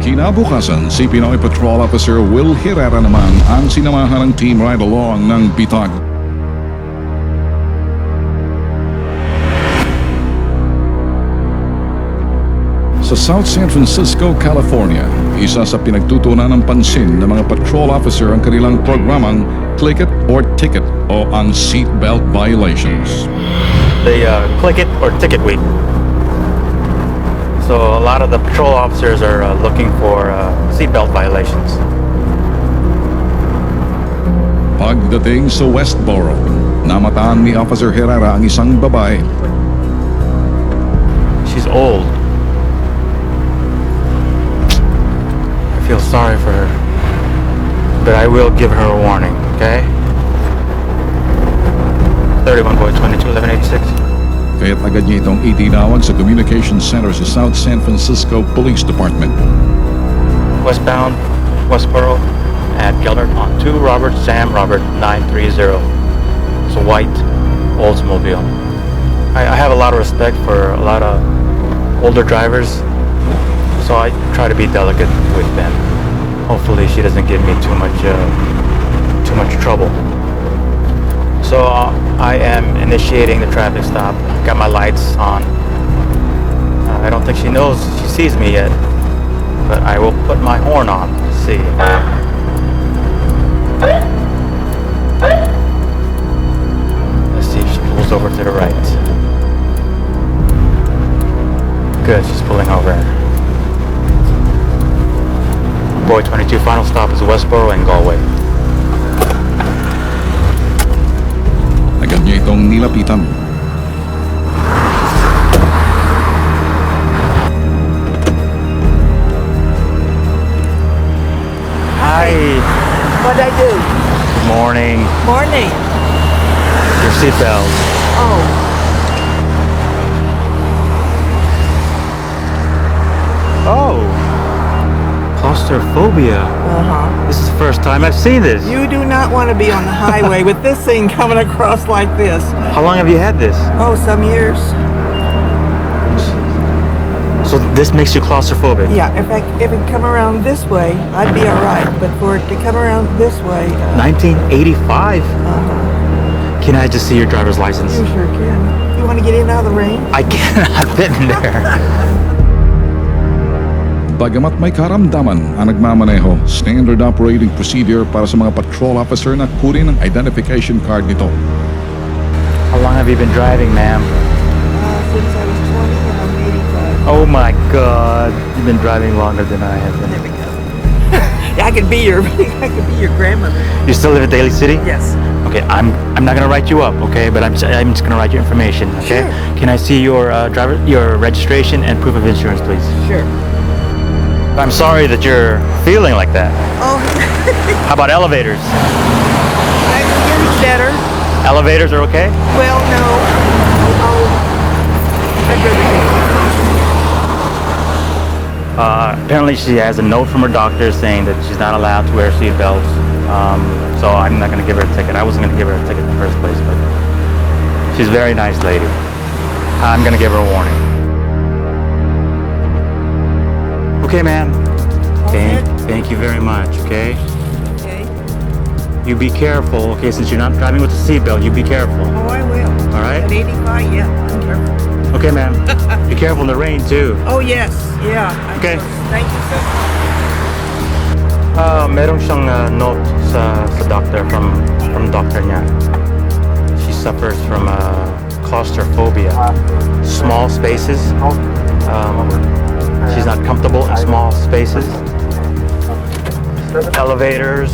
Kinabukasan, si Pinoy Patrol Officer Will Herrera naman ang sinamahan ng team ride-along ng Bitag. Sa South San Francisco, California, isa sa pinagtutunan ng pansin ng mga patrol officer ang kanilang programang Click It or Ticket o ang seatbelt violations. The Click It or Ticket Week. So a lot of the patrol officers are looking for seatbelt violations. Pagdating sa Westboro, namataan ni Officer Herrera ang isang babae. She's old. I feel sorry for her, but I will give her a warning, okay? 31 boy 22 1186. Kaya't agad niya itong itinawag sa Communication Center sa South San Francisco Police Department. Westbound Westboro at Gellert on 2 Robert Sam Robert 930. It's a white Oldsmobile. I have a lot of respect for a lot of older drivers, so I try to be delicate with them. Hopefully she doesn't give me too much trouble. So I am initiating the traffic stop. Got my lights on. I don't think she knows she sees me yet, but I will put my horn on to see. Let's see if she pulls over to the right. Good, she's pulling over. Boy 22, final stop is Westboro and Galway. Agad niya itong nilapitan. Hi. What'd I do? Good morning. Morning. Your seatbelt. Oh, Oh. Claustrophobia. This is the first time I've seen this. you do not want to be on the highway with this thing coming across like this. How long have you had this? Oh, some years. So this makes you claustrophobic? Yeah, if it come around this way, I'd be all right. But for it to come around this way, 1985? Can I just see your driver's license? you sure can. You want to get in out of the rain? I cannot fit in there. Bagamat may karamdaman ang nagmamaneho, standard operating procedure para sa mga patrol officer na kunin ang identification card nito. How long have you been driving, ma'am? Since I was 20 and I'm 85. Oh my God, you've been driving longer than I have There been. we go. I could be your grandmother. You still live in Daly City? Yes. Okay, I'm not gonna write you up, okay? But I'm just gonna write your information, okay? Sure. Can I see your your registration and proof of insurance, please? Sure. I'm sorry that you're feeling like that. Oh, How about elevators? I'm getting better. Elevators are okay? Well, no. Oh, I'd rather Apparently she has a note from her doctor saying that she's not allowed to wear seatbelts. So I'm not gonna give her a ticket. I wasn't gonna give her a ticket in the first place, but she's a very nice lady. I'm gonna give her a warning. Okay, ma'am. Thank you very much, okay? Okay. You be careful, okay? Since you're not driving with a seatbelt, you be careful. Oh, I will. All right? At 85, yeah, I'm careful. Okay, ma'am. Be careful in the rain, too. Oh, yes. Yeah. I Okay. will. Thank you, sir. Meron siyang note sa doctor from doctor niya. She suffers from claustrophobia. Small spaces. She's not comfortable in small spaces. Elevators,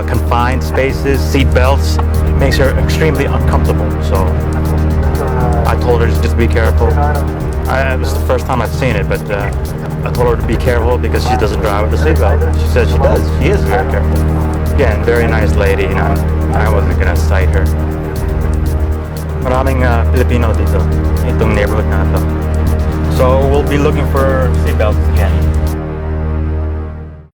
confined spaces, seat belts. Makes her extremely uncomfortable. So I told her to just be careful. It was the first time I've seen it, but I told her to be careful because she doesn't drive with a seatbelt. She said she does. She is very careful. Again, very nice lady. You know, I wasn't gonna cite her. Maraming Filipino dito, itong neighborhood na to. So we'll be looking for seatbelts again.